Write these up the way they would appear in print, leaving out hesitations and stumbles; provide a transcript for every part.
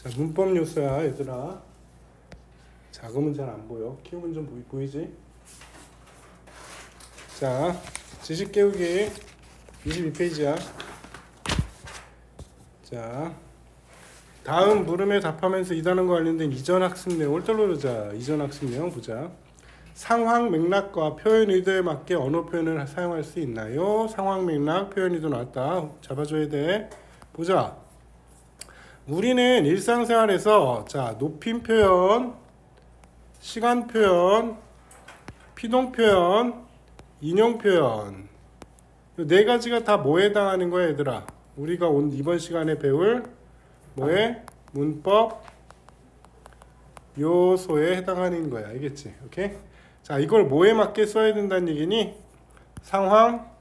자, 문법 요소야 얘들아. 작으면 잘 안 보여. 키우면 좀 보이지? 자, 지식 깨우기 22페이지야. 자, 다음 물음에 답하면서 이 단원과 관련된 이전 학습 내용을 떠올리자. 이전 학습 내용 보자. 상황 맥락과 표현 의도에 맞게 언어 표현을 사용할 수 있나요? 상황 맥락, 표현 의도 나왔다. 잡아줘야 돼. 보자. 우리는 일상생활에서 자, 높임 표현, 시간 표현, 피동 표현, 인용 표현 이 네 가지가 다 뭐에 해당하는 거야 얘들아? 우리가 이번 시간에 배울 뭐에? 문법 요소에 해당하는 거야. 알겠지? 오케이? 자, 이걸 뭐에 맞게 써야 된다는 얘기니? 상황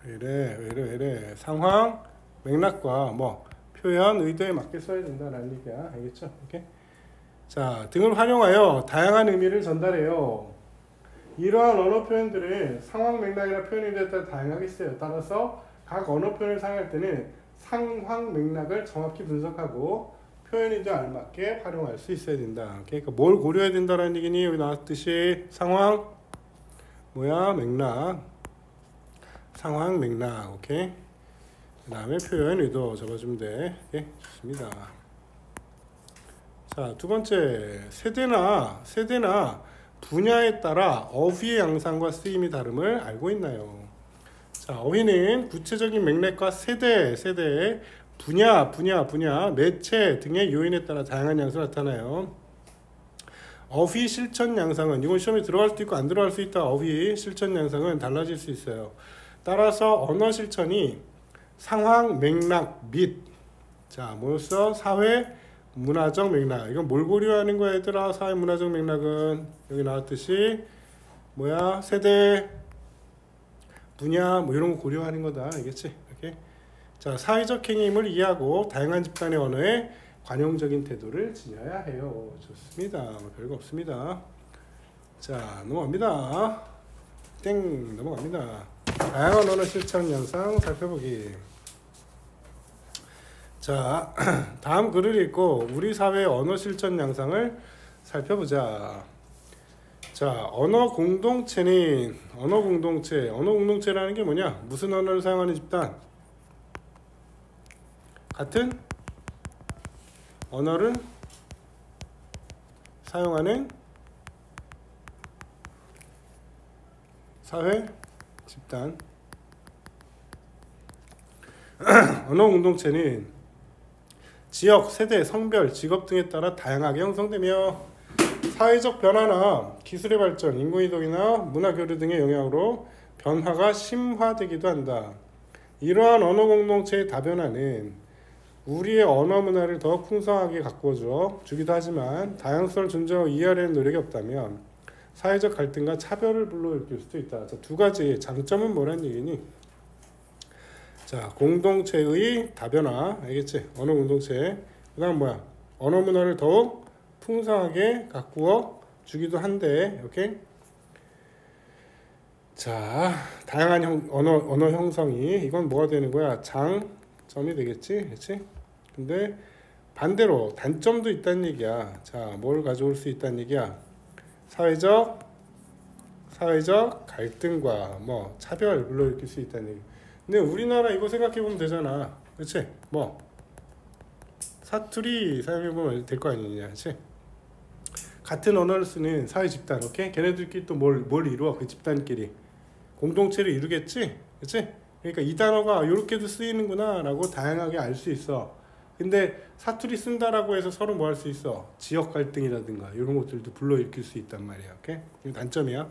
왜 이래 상황 맥락과 뭐 표현 의도에 맞게 써야 된다는 얘기야. 알겠죠? 오케이? 자, 등을 활용하여 다양한 의미를 전달해요. 이러한 언어 표현들은 상황 맥락이나 표현 의도에 따라 다양하게 써요. 따라서 각 언어 표현을 사용할 때는 상황 맥락을 정확히 분석하고 표현 의도에 알맞게 활용할 수 있어야 된다. 그러니까 뭘 고려해야 된다는 얘기니? 여기 나왔듯이 상황 뭐야? 맥락. 상황 맥락. 오케이? 그 다음에 표현 의도 적어주면 돼. 오케이? 좋습니다. 자, 두 번째, 세대나 분야에 따라 어휘의 양상과 쓰임이 다름을 알고 있나요? 자, 어휘는 구체적인 맥락과 세대, 분야, 매체 등의 요인에 따라 다양한 양상을 나타나요. 어휘 실천 양상은 이건 시험에 들어갈 수도 있고 안 들어갈 수 있다. 어휘 실천 양상은 달라질 수 있어요. 따라서 언어 실천이 상황 맥락 및 자, 뭐였어? 사회 문화적 맥락. 이건 뭘 고려하는 거야 얘들아? 사회 문화적 맥락은 여기 나왔듯이 뭐야? 세대, 분야 뭐 이런 거 고려하는 거다. 알겠지? 오케이? 자, 사회적 행위임을 이해하고 다양한 집단의 언어에 관용적인 태도를 지녀야 해요. 좋습니다. 뭐 별거 없습니다. 자, 넘어갑니다. 땡 넘어갑니다. 다양한 언어 실천 양상 살펴보기. 자, 다음 글을 읽고 우리 사회의 언어 실천 양상을 살펴보자. 자, 언어 공동체라는 게 뭐냐? 무슨 언어를 사용하는 집단? 같은 언어를 사용하는 사회 집단. 언어 공동체는 지역, 세대, 성별, 직업 등에 따라 다양하게 형성되며 사회적 변화나 기술의 발전, 인구이동이나 문화교류 등의 영향으로 변화가 심화되기도 한다. 이러한 언어 공동체의 다변화는 우리의 언어 문화를 더 풍성하게 가꾸어 주기도 하지만 다양성을 존중하고 이해하려는 노력이 없다면 사회적 갈등과 차별을 불러일으킬 수도 있다. 자, 두 가지 장점은 뭐란 얘기니? 자, 공동체의 다변화, 알겠지? 언어 공동체. 그 다음 뭐야? 언어 문화를 더욱 풍성하게 가꾸어 주기도 한데, 오케이? 자, 다양한 언어 형성이, 이건 뭐가 되는 거야? 장점이 되겠지? 그렇지? 근데 반대로 단점도 있다는 얘기야. 자, 뭘 가져올 수 있다는 얘기야? 사회적 갈등과 뭐 차별 불러일으킬 수 있다는 얘기. 근데 우리나라 이거 생각해보면 되잖아. 그치? 뭐 사투리 사용해보면 될 거 아니냐. 그치? 같은 언어를 쓰는 사회 집단. 오케이? 걔네들끼리 또 뭘 이루어? 그 집단끼리 공동체를 이루겠지? 그치? 그러니까 이 단어가 이렇게도 쓰이는구나 라고 다양하게 알 수 있어. 근데 사투리 쓴다라고 해서 서로 뭐 할 수 있어? 지역 갈등이라든가 이런 것들도 불러일으킬 수 있단 말이야. 오케이? 이게 단점이야.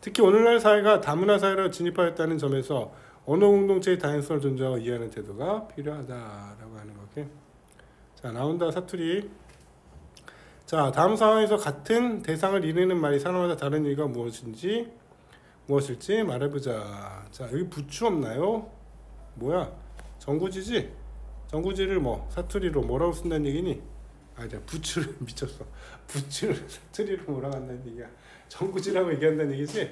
특히 오늘날 사회가 다문화 사회로 진입하였다는 점에서 언어 공동체의 다양성을 존중하고 이해하는 태도가 필요하다라고 하는 거게. 자, 나온다 사투리. 자, 다음 상황에서 같은 대상을 이르는 말이 사람마다 다른 이유가 무엇일지 말해보자. 자, 여기 부추 없나요? 뭐야? 정구지지? 정구지를 뭐 사투리로 뭐라고 쓴다는 얘기니? 내가 부추를 미쳤어. 부추를 사투리로 뭐라고 한다는 얘기야. 정구지라고 얘기한다는 얘기지?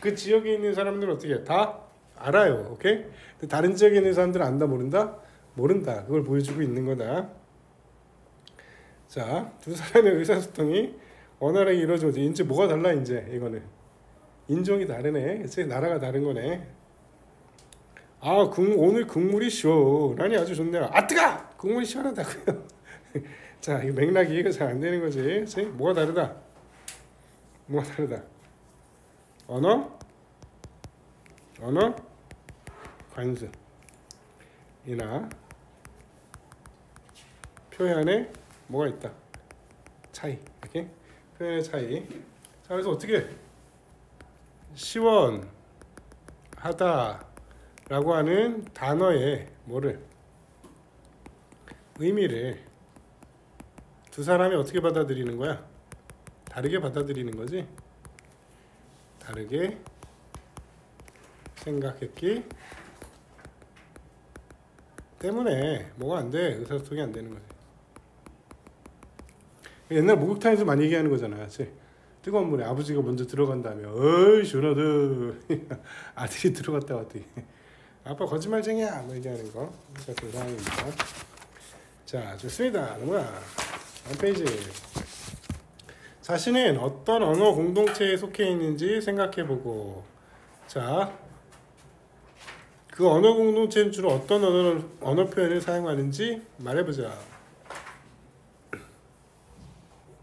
그 지역에 있는 사람들은 어떻게 해? 다 알아요. 오케이? 근데 다른 지역에 있는 사람들은 안다 모른다? 모른다. 그걸 보여주고 있는 거다. 자, 두 사람의 의사소통이 원활하게 이루어지고 이제 뭐가 달라 이제 이거는 인종이 다르네. 그치? 나라가 다른 거네. 아, 오늘 국물이 시원하니 아주 좋네요. 아, 뜨거! 국물이 시원하다고요. 자, 이 맥락이 이해가 잘 안 되는 거지. 그치? 뭐가 다르다? 뭐가 다르다? 언어, 관습이나 표현에 뭐가 있다? 차이. 이렇게 표현의 차이. 자, 그래서 어떻게 시원하다라고 하는 단어의 뭐를 의미를 두 사람이 어떻게 받아들이는 거야? 다르게 받아들이는 거지. 다르게 생각했기 때문에 뭐가 안 돼? 의사소통이 안 되는 거지. 옛날 목욕탕에서 많이 얘기하는 거잖아. 그치? 뜨거운 물에 아버지가 먼저 들어간 다음에 어이 시원하다. 아들이 들어갔다 왔더니 아빠 거짓말쟁이야 뭐 얘기하는 거. 같은 상황입니다. 자, 좋습니다. 넘어가. 다음 페이지. 자신은 어떤 언어 공동체에 속해 있는지 생각해보고, 자, 그 언어 공동체는 주로 어떤 언어 표현을 사용하는지 말해보자.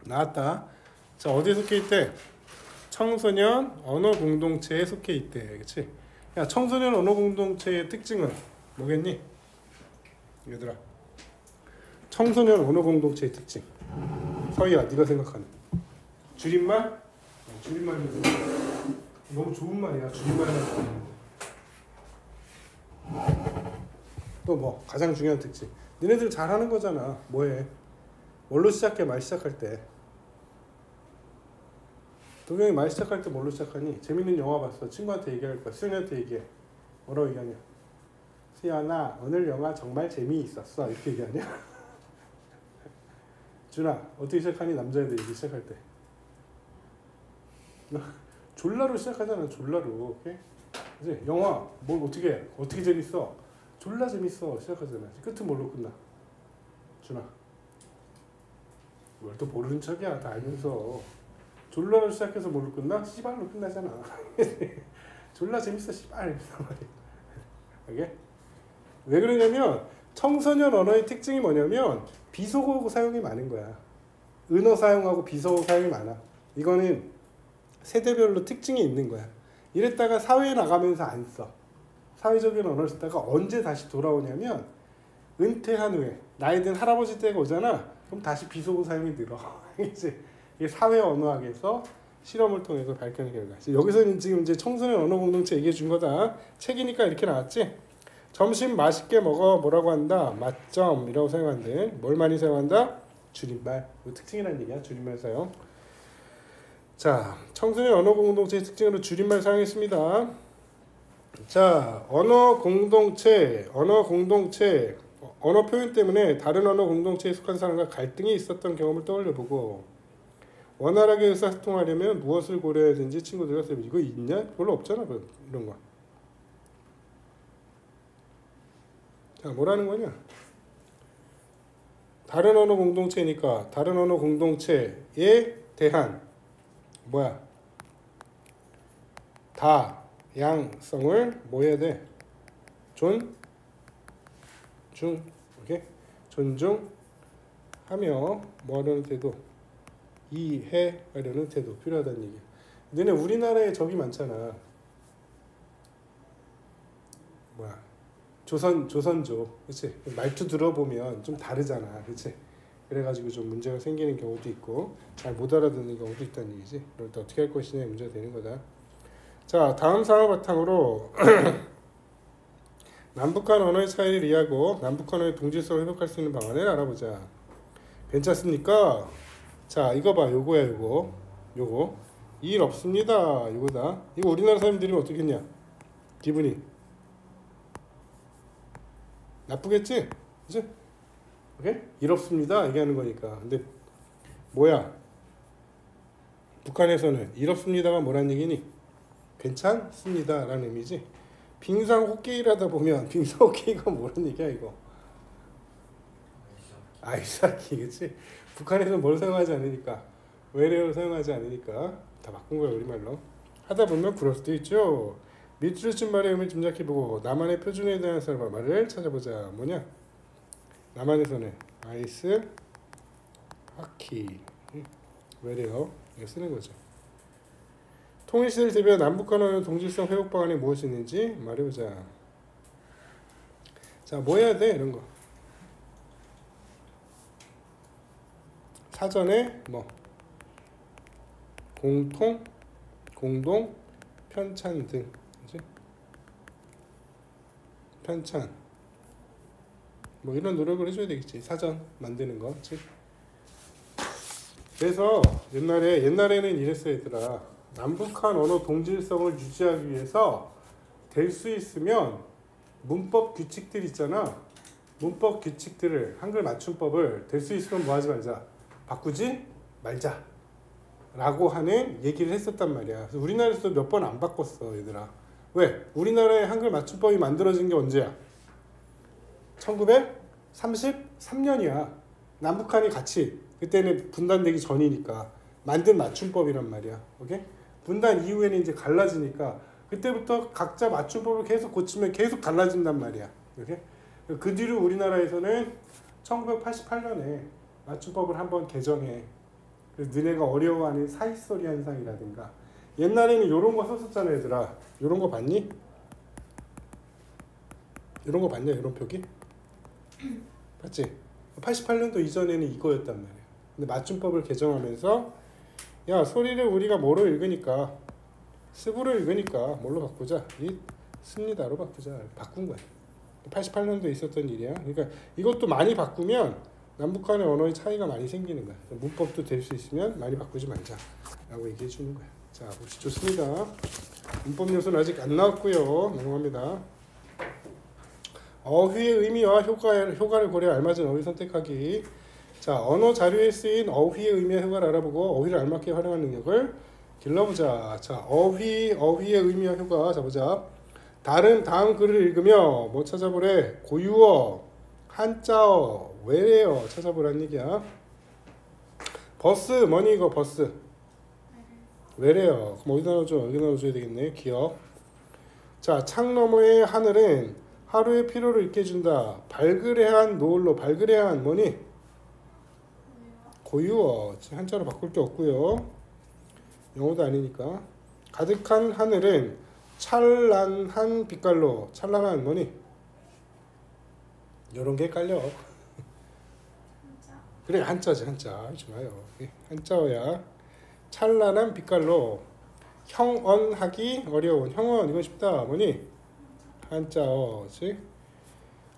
나왔다. 자, 어디에 속해 있대? 청소년 언어 공동체에 속해 있대. 그치? 야, 청소년 언어 공동체의 특징은 뭐겠니? 얘들아. 청소년 언어 공동체의 특징. 서희야, 네가 생각하는. 줄임말? 줄임말이 너무 좋은 말이야. 줄임말만. 또 뭐 가장 중요한 특징. 니네들 잘하는 거잖아. 뭐해? 뭘로 시작해? 말 시작할 때. 동영이 말 시작할 때 뭘로 시작하니? 재밌는 영화 봤어. 친구한테 얘기할 거야. 수연이한테 얘기해. 뭐라고 얘기하냐? 수연아, 오늘 영화 정말 재미있었어. 이렇게 얘기하냐? 준아, 어떻게 시작하니? 남자애들 얘기 시작할 때. 졸라로 시작하잖아. 졸라로. 오케이? 그치? 영화 뭘 어떻게 재밌어? 졸라 재밌어. 시작하잖아. 끝은 뭘로 끝나? 준아, 뭘 또 모르는 척이야. 다 알면서. 졸라로 시작해서 뭘로 끝나? 씨발로 끝나잖아. 졸라 재밌어. 씨발. 오케이? 왜 그러냐면 청소년 언어의 특징이 뭐냐면 비속어 사용이 많은 거야. 은어 사용하고 비속어 사용이 많아. 이거는 세대별로 특징이 있는 거야. 이랬다가 사회에 나가면서 안 써. 사회적인 언어를 쓰다가 언제 다시 돌아오냐면 은퇴한 후에 나이 든 할아버지 때가 오잖아. 그럼 다시 비속어 사용이 늘어. 이제 이게 사회 언어학에서 실험을 통해서 밝혀낸 결과. 여기서는 지금 이제 청소년 언어 공동체 얘기해 준 거다. 책이니까 이렇게 나왔지. 점심 맛있게 먹어 뭐라고 한다? 맛점이라고 사용한대. 뭘 많이 사용한다? 줄임말. 뭐 특징이라는 얘기야. 줄임말 사용. 자, 청소년 언어 공동체의 특징으로 줄임말 사용했습니다. 자, 언어 표현 때문에 다른 언어 공동체에 속한 사람과 갈등이 있었던 경험을 떠올려보고, 원활하게 의사소통하려면 무엇을 고려해야 되는지 친구들과 써보고. 이거 있냐? 별로 없잖아. 이런 거. 자, 뭐라는 거냐? 다른 언어 공동체니까 다른 언어 공동체에 대한 뭐야? 다양성을 뭐 해야 돼? 오케이? 존중하며 뭐 하려는 태도? 이해하려는 태도 필요하다는 얘기야. 너네 우리나라에 적이 많잖아. 뭐야? 조선조, 그치? 말투 들어보면 좀 다르잖아, 그치? 그래가지고 좀 문제가 생기는 경우도 있고 잘 못 알아듣는 경우도 있다는 얘기지. 그럴 때 어떻게 할 것이냐의 문제가 되는 거다. 자, 다음 사항을 바탕으로 남북한 언어의 차이를 이해하고 남북 언어의 동질성을 회복할 수 있는 방안을 알아보자. 괜찮습니까? 자, 이거 봐. 요거야. 요거 일 없습니다. 이거다. 이거 우리나라 사람들이 어떻게 했냐? 기분이 나쁘겠지? 그치? 오케이? 일 없습니다 얘기하는 거니까. 근데 뭐야? 북한에서는 일 없습니다가 뭐란 얘기니? 괜찮습니다 라는 의미지. 빙상 호케이를 하다 보면 빙상 호케이가 뭐라는 얘기야 이거? 아이스하키, 그치? 북한에서는 뭘 사용하지 않으니까, 외래어를 사용하지 않으니까 다 바꾼 거야 우리말로. 하다 보면 그럴 수도 있죠. 밑으로 친 말의 의미를 짐작해보고 나만의 표준에 대한 말을 찾아보자. 뭐냐? 남한에서는 아이스 하키, 외래어 이거 쓰는 거죠. 통일시대를 대비한 남북한의 동질성 회복 방안이 무엇이 있는지 말해보자. 자, 뭐 해야 돼? 이런 거. 사전에 뭐 공통, 공동, 편찬 등, 그치? 편찬 뭐 이런 노력을 해줘야 되겠지. 사전 만드는 거, 그치? 그래서 옛날에는 이랬어요, 얘들아. 남북한 언어 동질성을 유지하기 위해서 될 수 있으면 문법 규칙들 있잖아. 문법 규칙들을, 한글 맞춤법을 될 수 있으면 뭐 하지 말자, 바꾸지 말자 라고 하는 얘기를 했었단 말이야. 그래서 우리나라에서도 몇 번 안 바꿨어, 얘들아. 왜? 우리나라의 한글 맞춤법이 만들어진 게 언제야? 1933년이야. 남북한이 같이, 그때는 분단되기 전이니까 만든 맞춤법이란 말이야. 오케이? 분단 이후에는 이제 갈라지니까 그때부터 각자 맞춤법을 계속 고치면 계속 달라진단 말이야. 오케이? 그 뒤로 우리나라에서는 1988년에 맞춤법을 한번 개정해. 그래서 너네가 어려워하는 사이소리 현상이라든가, 옛날에는 이런 거 썼었잖아, 얘들아. 이런 거 봤니? 이런 거 봤냐? 이런 표기? 봤지? 88년도 이전에는 이거였단 말이야. 근데 맞춤법을 개정하면서 야, 소리를 우리가 뭐로 읽으니까, 습으로 읽으니까 뭘로 바꾸자? 이 습니다로 바꾸자. 바꾼 거야. 88년도에 있었던 일이야. 그러니까 이것도 많이 바꾸면 남북한의 언어의 차이가 많이 생기는 거야. 문법도 될 수 있으면 많이 바꾸지 말자 라고 얘기해 주는 거야. 자, 혹시 좋습니다. 문법 요소는 아직 안 나왔고요. 넘어갑니다. 어휘의 의미와 효과를 고려 알맞은 어휘 선택하기. 자, 언어 자료에 쓰인 어휘의 의미와 효과를 알아보고 어휘를 알맞게 활용하는 능력을 길러보자. 자, 어휘의 의미와 효과. 자, 보자. 다음 글을 읽으며 뭐 찾아보래? 고유어, 한자어, 외래어 찾아보라는 얘기야. 버스, 뭐니 이거 버스? 외래어. 그럼 어디다 넣어줘? 여기 넣어줘야 되겠네. 기억. 자, 창 너머의 하늘은 하루의 피로를 잊게 해준다. 발그레한 노을로, 발그레한 뭐니? 고유어. 한자로 바꿀 게 없고요. 영어도 아니니까. 가득한 하늘은 찬란한 빛깔로, 찬란한 뭐니? 이런 게 헷갈려. 그래, 한자지, 한자. 좋아요. 한자어야. 찬란한 빛깔로, 형언하기 어려운, 형언 이거 쉽다. 뭐니? 한자어. 그치?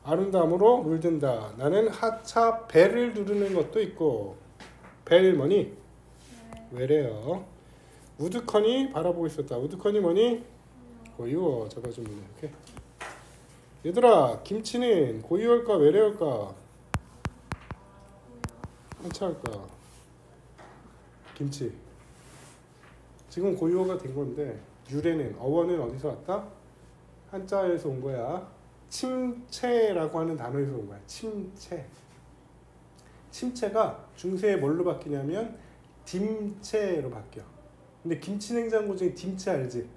아름다움으로 물든다. 나는 하차 벨을 누르는 것도 있고, 벨 뭐니? 외래어. 우두커니 바라보고 있었다. 우두커니 뭐니? 고유어. 잡아주면 이렇게. 얘들아, 김치는 고유어일까 외래어일까? 한자일까? 김치. 지금 고유어가 된 건데 유래는, 어원은 어디서 왔다? 한자에서 온 거야. 침체라고 하는 단어에서 온 거야. 침체. 침체가 중세에 뭘로 바뀌냐면 딤체로 바뀌어. 근데 김치냉장고 중에 딤체 알지?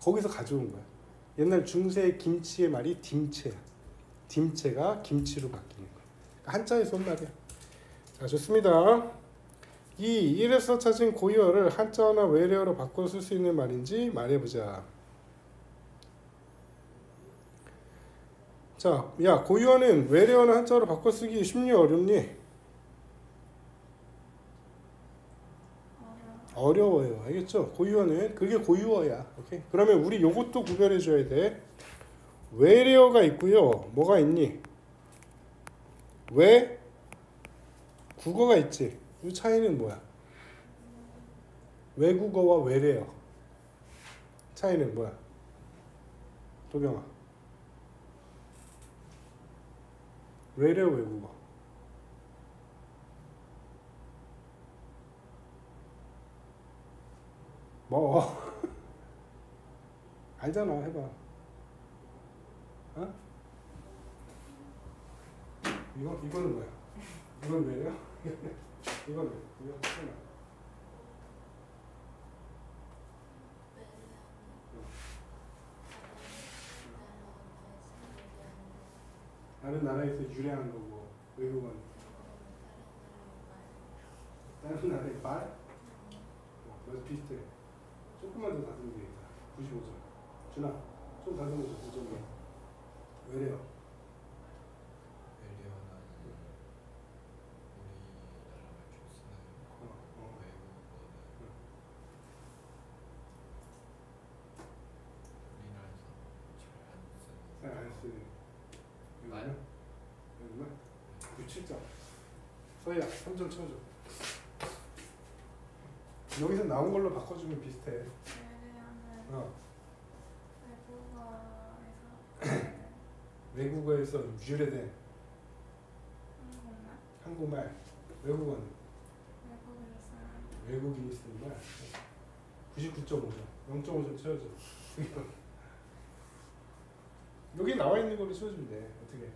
거기서 가져온 거야. 옛날 중세 김치의 말이 딤체야. 딤체가 김치로 바뀌는 거야. 한자에서 온 말이야. 자, 좋습니다. 1에서 찾은 고유어를 한자어나 외래어로 바꿔 쓸 수 있는 말인지 말해보자. 자, 야, 고유어는 외래어나 한자어로 바꿔 쓰기 쉽니 어렵니? 어려워요. 알겠죠? 고유어는 그게 고유어야. 오케이? 그러면 우리 요것도 구별해 줘야 돼. 외래어가 있고요. 뭐가 있니? 국어가 있지. 이 차이는 뭐야? 외국어와 외래어 차이는 뭐야? 도경아. 외래어, 외국어. 뭐 알잖아. 해봐. 이거는 뭐야? 이건 왜요? 이건 하나. 다른 나라에서 유래한 거고 외국은 다른 나라의 말? 그래서 비슷해. 조금만 더 다듬으면 되겠다. 95점. 준아, 좀 다듬어줘. 9점이야. 왜래요? 안 쓰네. 왜냐면? 97점. 서희야, 3점 쳐줘. 여기서 나온 걸로 바꿔주면 비슷해. 외래어는 외국어에서 유래된 한국말? 한국말. 외국어는 외국에서 쓰는 외국인이 쓰는 말. 99.5점. 0.5점 채워줘. 여기 나와 있는 걸로 채워주면 돼. 어떻게?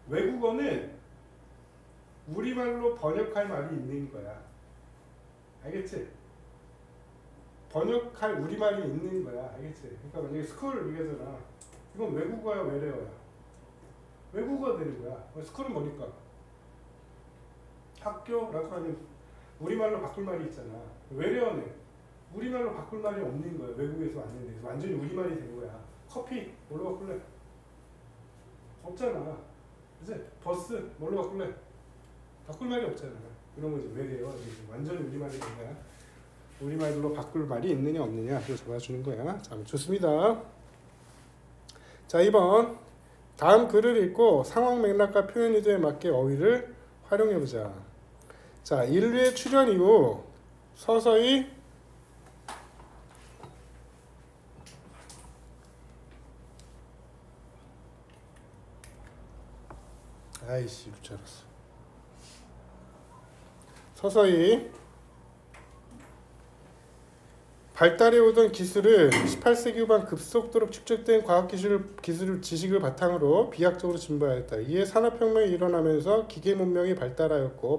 외국어는 우리말로 번역할 말이 있는 거야. 알겠지? 번역할 우리말이 있는 거야. 알겠지? 그러니까 만약에 스쿨 얘기하잖아. 이건 외국어야, 외래어야? 외국어가 되는 거야. 스쿨은 뭐니까? 학교라고 하는 우리말로 바꿀 말이 있잖아. 외래어는 우리말로 바꿀 말이 없는 거야. 외국에서 왔는데 완전히 우리말이 된 거야. 커피 뭘로 바꿀래? 없잖아. 그치? 버스 뭘로 바꿀래? 바꿀 말이 없잖아. 그런 거지. 외래어. 완전히 우리말이 된 거야. 우리말로 바꿀 말이 있느냐 없느냐 그걸 잡아주는 거야. 자, 좋습니다. 자, 2번 다음 글을 읽고 상황 맥락과 표현 의도에 맞게 어휘를 활용해보자. 자, 인류의 출현 이후 서서히 아이씨 이럴 줄 알았어. 서서히 발달해 오던 기술은 18세기 후반 급속도로 축적된 지식을 바탕으로 비약적으로 진보하였다. 이에 산업혁명이 일어나면서 기계 문명이 발달하였고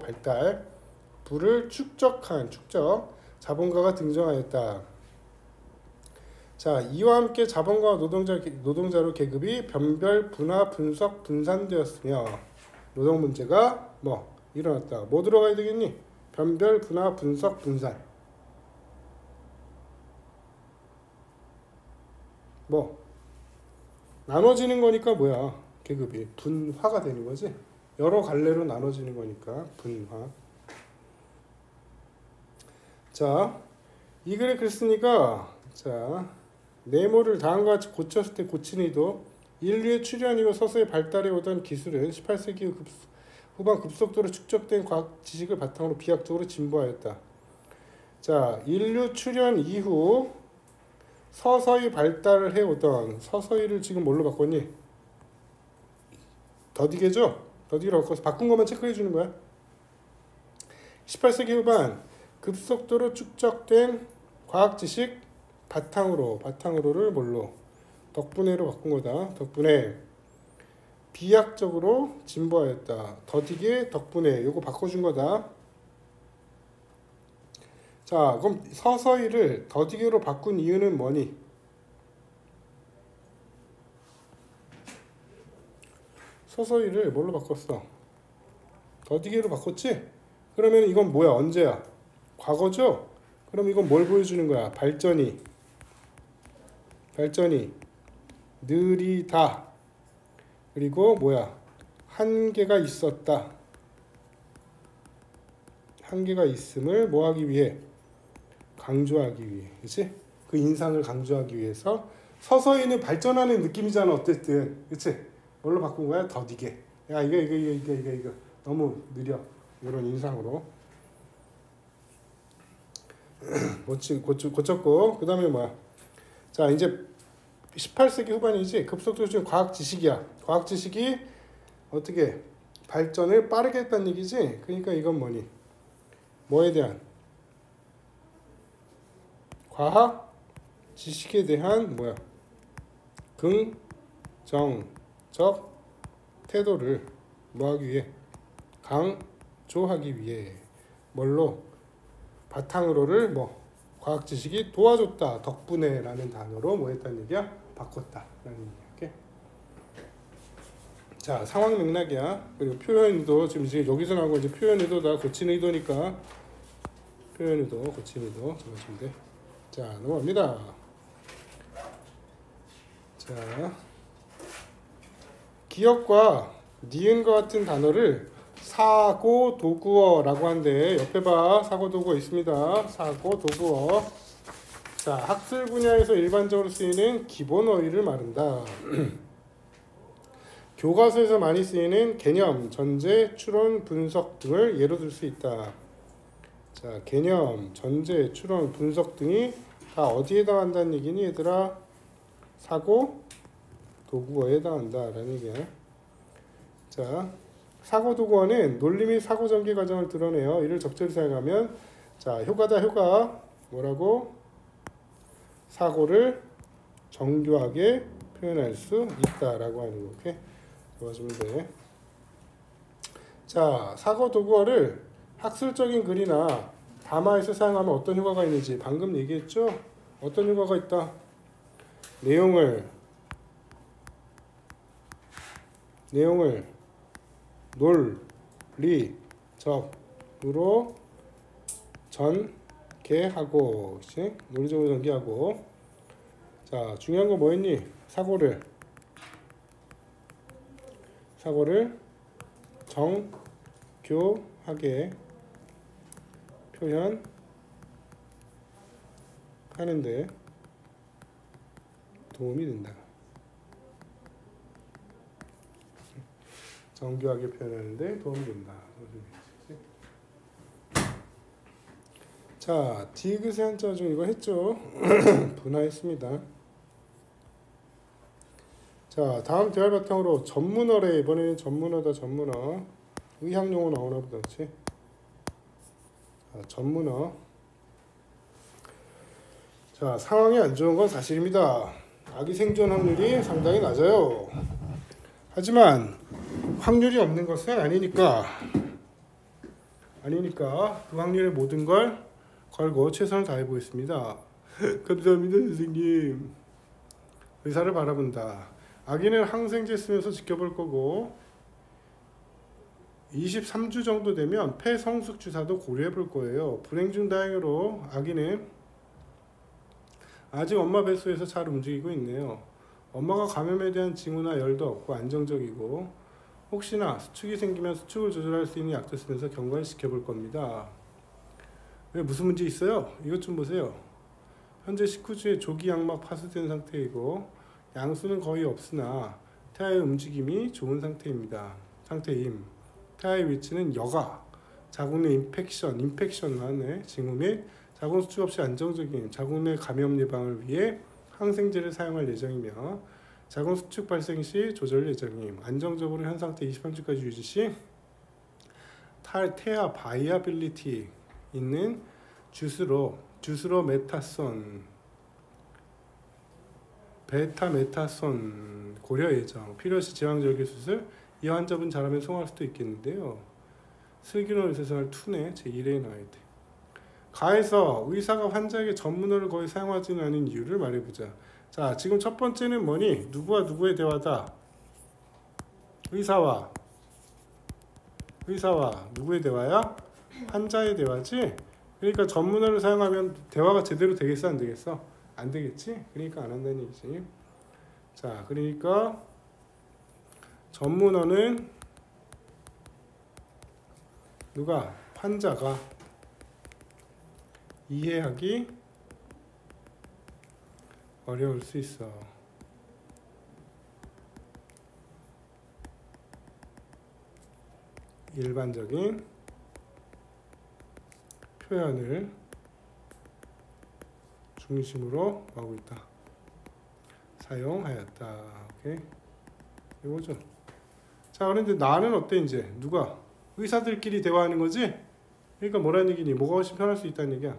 부를 축적 자본가가 등장하였다. 자, 이와 함께 자본가와 노동자로 계급이 변별, 분화, 분석, 분산되었으며 노동 문제가 일어났다. 뭐 들어가야 되겠니? 변별, 분화, 분석, 분산. 나눠지는 거니까 뭐야? 계급이 분화가 되는 거지. 여러 갈래로 나눠지는 거니까 분화. 자, 이 글에 글 쓰니까 자, 네모를 다음과 같이 고쳤을 때 고친 의도. 인류의 출현 이후 서서히 발달해 오던 기술은 18세기 후반 급속도로 축적된 과학 지식을 바탕으로 비약적으로 진보하였다. 자, 인류 출현 이후 서서히 발달을 해오던 서서히를 지금 뭘로 바꿨니? 더디게죠? 더디게로 바꿔서 바꾼 것만 체크해 주는 거야. 18세기 후반 급속도로 축적된 과학 지식 바탕으로를 뭘로? 덕분에로 바꾼 거다. 덕분에 비약적으로 진보하였다. 더디게 덕분에 요거 바꿔준 거다. 자, 그럼 서서히를 더디게로 바꾼 이유는 뭐니? 서서히를 뭘로 바꿨어? 더디게로 바꿨지? 그러면 이건 뭐야? 언제야? 과거죠? 그럼 이건 뭘 보여주는 거야? 발전이 느리다. 그리고 뭐야? 한계가 있었다. 한계가 있음을 뭐하기 위해? 강조하기 위해. 그치? 그 인상을 강조하기 위해서 서서히는 발전하는 느낌이잖아. 어쨌든. 그치? 뭘로 바꾼 거야? 더디게. 야, 이거 너무 느려. 이런 인상으로. 고쳤고. 그 다음에 뭐야? 자, 이제 18세기 후반이지. 급속도로 지금 과학 지식이야. 과학 지식이 어떻게 발전을 빠르게 했다는 얘기지? 그러니까 이건 뭐니? 뭐에 대한? 과학 지식에 대한 뭐야? 긍정적 태도를 뭐 하기 위해? 강조하기 위해. 뭘로? 바탕으로를 뭐 과학 지식이 도와줬다. 덕분에 라는 단어로 뭐 했다는 얘기야? 바꿨다. 라는 얘기야. 오케이? 자, 상황 맥락이야. 그리고 표현 의도. 지금 이제 여기서 나온 거 이제 표현 의도다. 고친 의도니까. 표현 의도, 고친 의도. 적어주면 돼. 자, 넘어갑니다. 자, 기역과 니은과 같은 단어를 사고 도구어라고 하는데 옆에 봐. 사고 도구어 있습니다. 사고 도구어. 자, 학술 분야에서 일반적으로 쓰이는 기본 어휘를 말한다. 교과서에서 많이 쓰이는 개념, 전제, 추론, 분석 등을 예로 들 수 있다. 자, 개념, 전제, 추론, 분석 등이 다 어디에 해당한다는 얘기니 얘들아? 사고 도구어에 해당한다라는 얘기야. 자, 사고 도구어는 논리 및 사고 전개 과정을 드러내요. 이를 적절히 사용하면 자, 효과다. 효과 뭐라고? 사고를 정교하게 표현할 수 있다라고 하는 거. 오케이? 도와주면 돼. 자, 사고 도구어를 학술적인 글이나 담화에서 사용하면 어떤 효과가 있는지 방금 얘기했죠? 어떤 효과가 있다? 내용을 논리적으로 전개하고, 그치? 논리적으로 전개하고. 자, 중요한 거 뭐였니? 사고를 정교하게 표현하는데 도움이 된다. 정교하게 표현하는데 도움이 된다. 자, 디귿의 한자 중 이거 했죠? 분화했습니다. 자, 다음 대화 바탕으로 전문어래. 이번에는 전문어다. 전문어. 의학용어 나오나 보다. 그치? 자, 전문어. 자, 상황이 안 좋은 건 사실입니다. 아기 생존 확률이 상당히 낮아요. 하지만 확률이 없는 것은 아니니까 그 확률의 모든 걸 걸고 최선을 다해 보겠습니다. 감사합니다, 선생님. 의사를 바라본다. 아기는 항생제 쓰면서 지켜볼 거고 23주 정도 되면 폐 성숙 주사도 고려해 볼 거예요. 불행 중 다행으로 아기는 아직 엄마 뱃속에서 잘 움직이고 있네요. 엄마가 감염에 대한 징후나 열도 없고 안정적이고 혹시나 수축이 생기면 수축을 조절할 수 있는 약도 쓰면서 경과를 지켜볼 겁니다. 왜 무슨 문제 있어요? 이것 좀 보세요. 현재 19주에 조기 양막 파수된 상태이고 양수는 거의 없으나 태아의 움직임이 좋은 상태임. 태아의 위치는 여가, 자궁 내 임팩션 나네. 징후 및 자궁 수축 없이 안정적인 자궁 내 감염 예방을 위해 항생제를 사용할 예정이며 자궁 수축 발생 시 조절 예정임. 안정적으로 현 상태 23주까지 유지 시 태아 바이아빌리티 있는 주스로 베타메타손 고려 예정. 필요시 제왕절개 수술. 이 환자분 잘하면 성공할 수도 있겠는데요. 슬기로운 의사생활 2네. 제1회에 나와야 돼. 가에서 의사가 환자에게 전문어를 거의 사용하지는 않은 이유를 말해보자. 자, 지금 첫 번째는 뭐니? 누구와 누구의 대화다? 의사와 누구의 대화야? 환자의 대화지? 그러니까 전문어를 사용하면 대화가 제대로 되겠어? 안 되겠어? 안 되겠지? 그러니까 안 한다는 얘기지. 자, 그러니까 전문어는 누가? 환자가 이해하기 어려울 수 있어. 일반적인 표현을 중심으로 하고 있다. 사용하였다. 오케이. 이거죠. 자, 그런데 나는 어때 이제? 누가? 의사들끼리 대화하는 거지? 그러니까 뭐라는 얘기니? 뭐가 훨씬 편할 수 있다는 얘기야?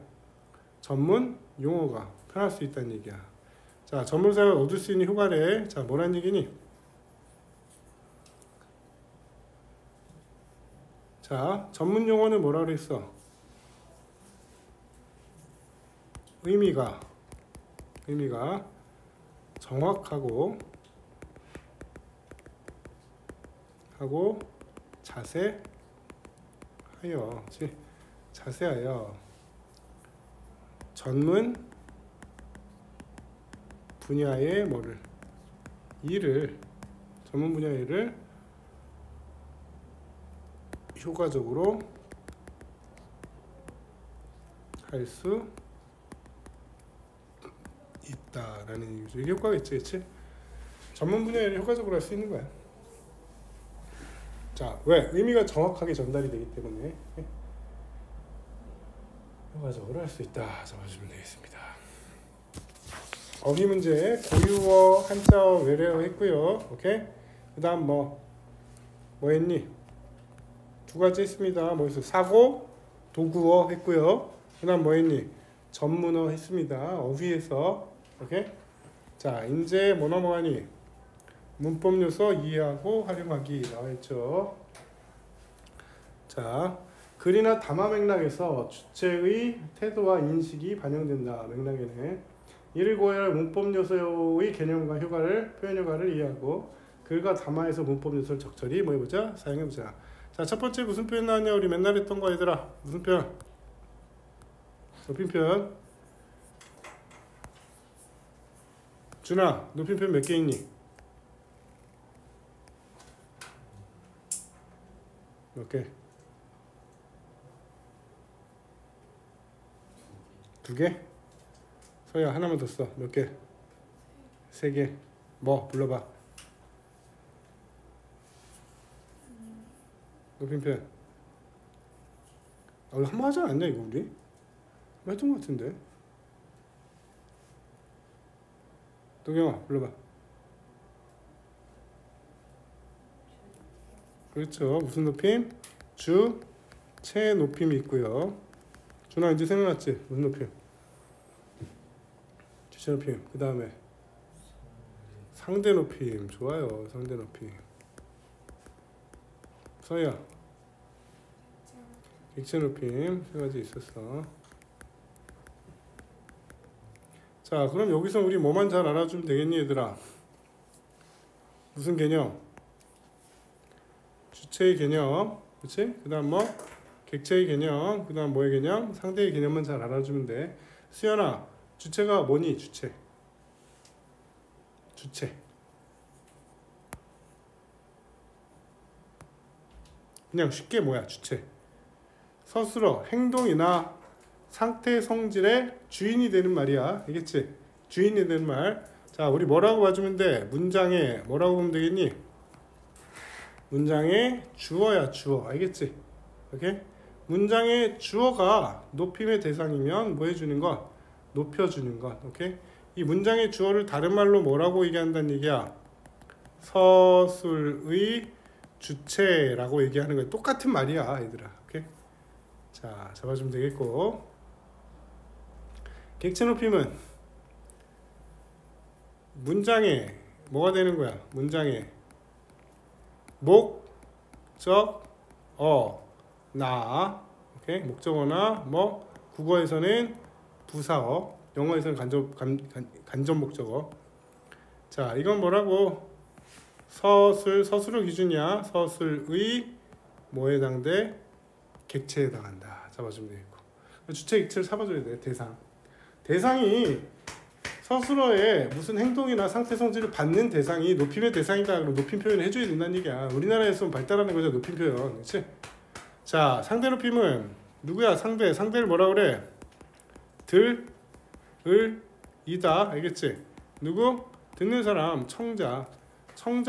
전문 용어가 편할 수 있다는 얘기야. 자, 전문사가 얻을 수 있는 효과래. 자, 뭐라는 얘기니? 자, 전문 용어는 뭐라 그랬어? 의미가 정확하고 자세하여, 그치? 자세하여 전문 분야의 뭐를 전문 분야의 일을 효과적으로 할 수 있다라는 얘기죠. 이게 효과겠지, 그치? 전문 분야의 일을 효과적으로 할 수 있는 거야. 자, 왜? 의미가 정확하게 전달이 되기 때문에 효과적으로 할 수 있다 잡아주면 되겠습니다. 어휘 문제 고유어, 한자어, 외래어 했고요. 오케이? 그 다음 뭐 했니? 두 가지 했습니다. 뭐 했어? 사고, 도구어 했고요. 그 다음 뭐 했니? 전문어 했습니다. 어휘에서. 오케이? 자, 이제 뭐 넘어가니? 문법 요소 이해하고 활용하기 나와있죠. 자, 글이나 담화 맥락에서 주체의 태도와 인식이 반영된다. 맥락에는 이를 고려할 문법 요소의 개념과 표현 효과를 이해하고 글과 담화에서 문법 요소를 적절히 뭐 해보자? 사용해보자. 자, 첫 번째 무슨 표현 나왔냐? 우리 맨날 했던 거 얘들아. 무슨 표현? 높임 표현. 준아, 높임 표현 몇 개 있니? 몇 개? 두 개? 서야 하나만 더 써. 몇 개? 세 개. 뭐? 불러봐. 높임 표현. 아, 한번 하지 않았냐 이거 우리? 했던 것 같은데. 도경아 불러봐. 그렇죠. 무슨 높임? 주, 체 높임이 있고요. 준아 이제 생각났지? 무슨 높임? 주체 높임. 그 다음에 상대 높임. 좋아요. 상대 높임. 서희야. 객체 높임. 세 가지 있었어. 자, 그럼 여기서 우리 뭐만 잘 알아주면 되겠니 얘들아? 무슨 개념? 주체의 개념, 그렇지? 그 다음 뭐? 객체의 개념, 그 다음 뭐의 개념? 상대의 개념만 잘 알아주면 돼. 수연아, 주체가 뭐니? 주체. 그냥 쉽게 뭐야? 주체. 서술어, 행동이나 상태, 성질의 주인이 되는 말이야. 알겠지? 주인이 되는 말. 자, 우리 뭐라고 봐주면 돼? 문장에 뭐라고 보면 되겠니? 문장의 주어야, 주어. 알겠지? 오케이? 문장의 주어가 높임의 대상이면 뭐 해주는 것? 높여주는 것. 오케이? 이 문장의 주어를 다른 말로 뭐라고 얘기한다는 얘기야? 서술의 주체라고 얘기하는 거야. 똑같은 말이야, 얘들아. 오케이? 자, 잡아주면 되겠고. 객체 높임은 문장에 뭐가 되는 거야? 문장에 목적 나, 오케이? 목적어나 뭐 국어에서는 부사어, 영어에서는 간접 목적어. 자, 이건 뭐라고? 서술의 기준이야. 서술의 뭐에 해당돼? 객체에 해당한다. 잡아주면 되겠고. 주체 객체를 잡아줘야 돼. 대상이 서술어에 무슨 행동이나 상태 성질을 받는 대상이 높임의 대상이다. 그럼 높임 표현을 해줘야 된다는 얘기야. 우리나라에서 발달하는 거죠. 높임 표현. 그렇지? 자, 상대 높임은 누구야? 상대를 뭐라 그래? 이다. 알겠지? 누구? 듣는 사람, 청자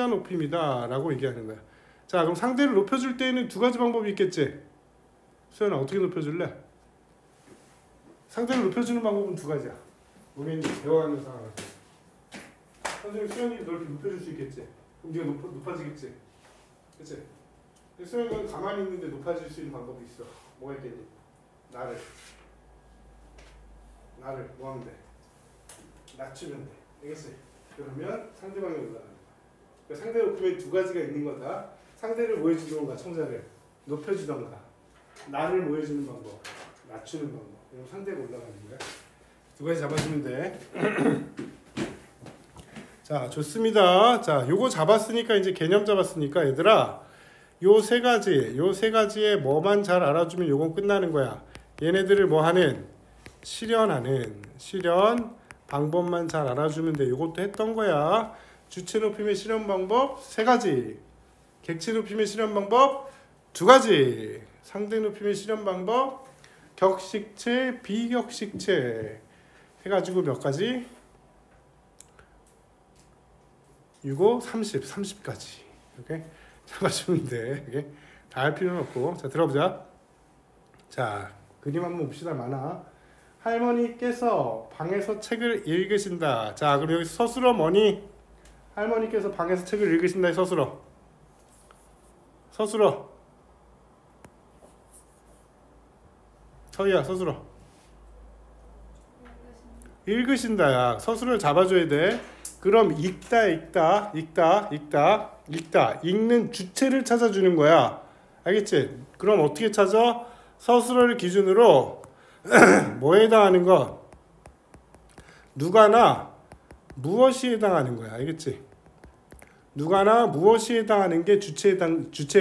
높임이다 라고 얘기하는 거야. 자, 그럼 상대를 높여줄 때에는 두 가지 방법이 있겠지? 수연아, 어떻게 높여줄래? 상대를 높여주는 방법은 두 가지야. 우리 대화하는 상황에서 선생님, 수연이 널 이렇게 높여줄 수 있겠지? 그럼 네가 높아지겠지? 그치? 수연이는 가만히 있는데 높아질 수 있는 방법이 있어. 뭐가 있겠니? 나를 뭐 하면 돼? 낮추면 돼. 알겠지? 그러면 상대방이 올라가는 거야. 그러니까 상대 높임에 두 가지가 있는 거다. 상대를 뭐 해주는 건가? 청자를 높여주던가 나를 모여주는 방법, 낮추는 방법. 이런 상대가 올라가는 거야. 두 가지 잡아주면 돼. 자, 좋습니다. 자, 요거 잡았으니까 이제 개념 잡았으니까 얘들아, 요 세 가지에 뭐만 잘 알아주면 요건 끝나는 거야. 얘네들을 뭐 하는? 실현 방법만 잘 알아주면 돼. 요것도 했던 거야. 주체 높임의 실현 방법 세 가지, 객체 높임의 실현 방법 두 가지, 상대 높임의 실현 방법 격식체, 비격식체 해가지고 몇 가지? 6, 5, 30까지 이렇게 잡아주면 돼. 이게 다 할 필요는 없고. 자, 들어보자. 자, 그림 한번 봅시다. 많아. 할머니께서 방에서 책을 읽으신다. 자, 그럼 여기 서술어 뭐니? 할머니께서 방에서 책을 읽으신다의 서술어. 서희야, 서술어. 읽으신다야. 서술을 잡아줘야 돼. 그럼 읽다. 읽는 주체를 찾아주는 거야. 알겠지? 그럼 어떻게 찾아? 서술어를 기준으로 뭐에 해당하는 것? 누가나 무엇이 해당하는 거야. 알겠지? 누가나 무엇이 해당하는 게 주체에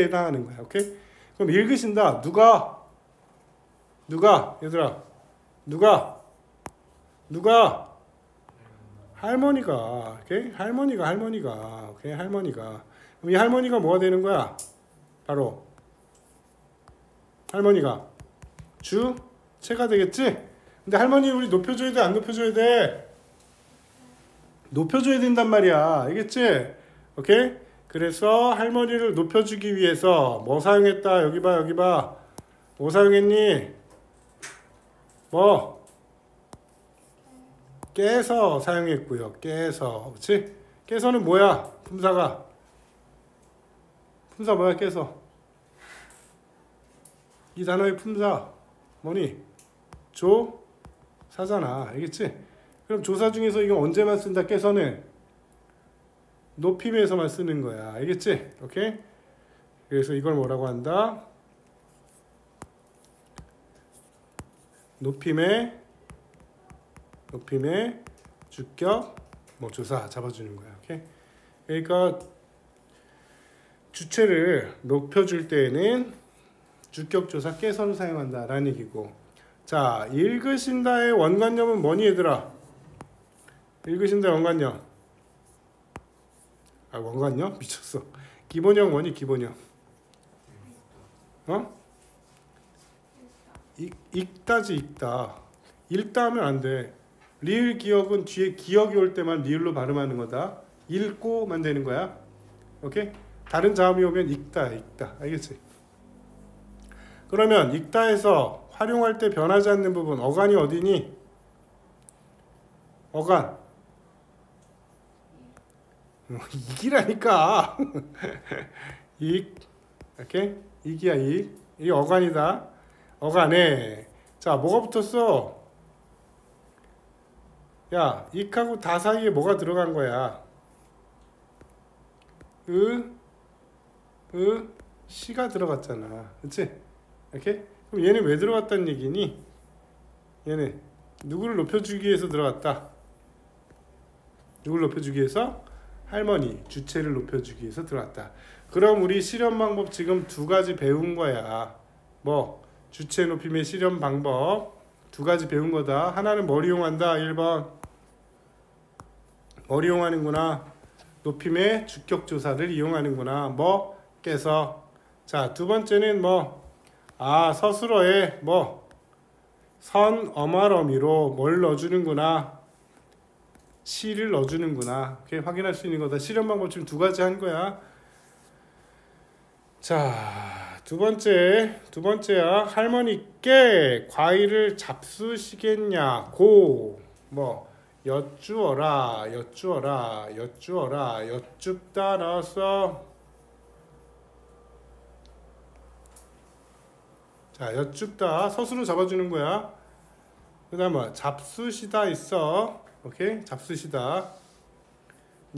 해당하는 거야. 오케이? 그럼 읽으신다. 누가? 얘들아. 누가? 할머니가. 오케이? 할머니가. 오케이? 할머니가. 그럼 이 할머니가 뭐가 되는 거야? 바로 할머니가 주체가 되겠지? 근데 할머니 우리 높여줘야 돼, 안 높여줘야 돼? 높여줘야 된단 말이야. 알겠지? 오케이? 그래서 할머니를 높여주기 위해서 뭐 사용했다? 여기 봐. 뭐 사용했니? 뭐? 깨서 사용했고요. 깨서. 그치? 깨서는 뭐야? 품사 뭐야? 깨서. 이 단어의 품사 뭐니? 조사잖아. 알겠지? 그럼 조사 중에서 이거 언제만 쓴다? 깨서는 높임에서만 쓰는 거야. 알겠지? 오케이? 그래서 이걸 뭐라고 한다? 높임의 주격 뭐 조사 잡아주는 거야. 오케이? 그러니까 주체를 높여줄 때에는 주격 조사 깨서를 사용한다라는 얘기고. 자, 읽으신다의 원관념은 뭐니 얘들아? 읽으신다의 원관념. 아, 원관념? 미쳤어. 기본형 뭐니? 기본형. 읽다지. 읽다 하면 안 돼. 리을 기억은 뒤에 기억이 올 때만 리을로 발음하는 거다. 읽고만 되는 거야. 오케이? 다른 자음이 오면 읽다. 알겠지? 그러면 읽다에서 활용할 때 변하지 않는 부분 어간이 어디니? 어간. 이기라니까. 오케이? 이기야. 이 어간이다. 어간에 자, 뭐가 붙었어? 야, 익하고 다 사이에 뭐가 들어간 거야? 시가 들어갔잖아. 그치? 오케이? 그럼 얘는 왜 들어갔다는 얘기니? 얘는 누구를 높여주기 위해서 들어갔다? 누구를 높여주기 위해서? 할머니, 주체를 높여주기 위해서 들어갔다. 그럼 우리 실현 방법 지금 두 가지 배운 거야. 뭐? 주체 높임의 실현 방법 두 가지 배운 거다. 하나는 뭘 이용한다? 1번 뭘 이용하는구나? 높임의 주격 조사를 이용하는구나. 뭐? 깨서. 자, 두 번째는 뭐? 서술어에 뭐? 선, 어말어미로 뭘 넣어주는구나? 시를 넣어주는구나. 이렇게 확인할 수 있는 거다. 실현 방법 지금 두 가지 한 거야. 자, 두 번째야. 할머니께 과일을 잡수시겠냐? 뭐 여쭈어라. 여쭙다 나왔어. 자, 여쭙다 서술로 잡아주는 거야. 그 다음 뭐 잡수시다 있어. 오케이? 잡수시다.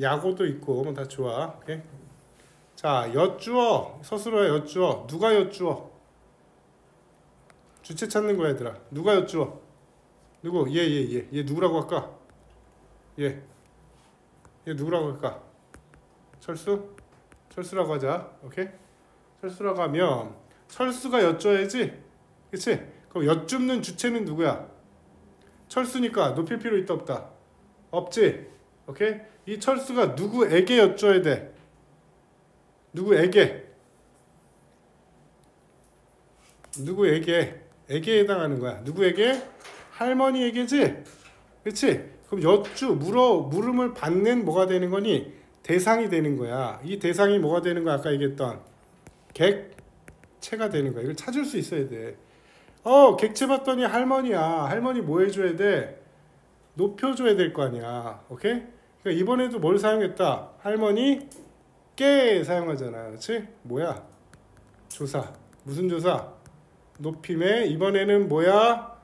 야고도 있고 뭐 다 좋아. 오케이? 자, 엿주어. 서술어에 엿주어. 누가 엿주어? 주체 찾는 거야, 얘들아. 누가 엿주어? 누구? 얘 누구라고 할까? 얘 누구라고 할까? 철수라고 하자. 오케이? 철수라고 하면 철수가 엿줘야지. 그치? 그럼 엿줍는 주체는 누구야? 철수니까 높일 필요 있다 없다? 없지? 오케이? 이 철수가 누구에게 엿줘야 돼? 누구에게? 에게 해당하는 거야. 누구에게? 할머니에게지? 그치? 그럼 물음을 받는 뭐가 되는 거니? 대상이 되는 거야. 이 대상이 뭐가 되는 거야? 아까 얘기했던 객체가 되는 거야. 이걸 찾을 수 있어야 돼. 객체 봤더니 할머니야. 할머니 뭐 해줘야 돼? 높여줘야 될 거 아니야. 오케이? 그러니까 이번에도 뭘 사용했다? 할머니 깨 사용하잖아. 그렇지? 뭐야? 조사. 무슨 조사? 높임에 이번에는 뭐야?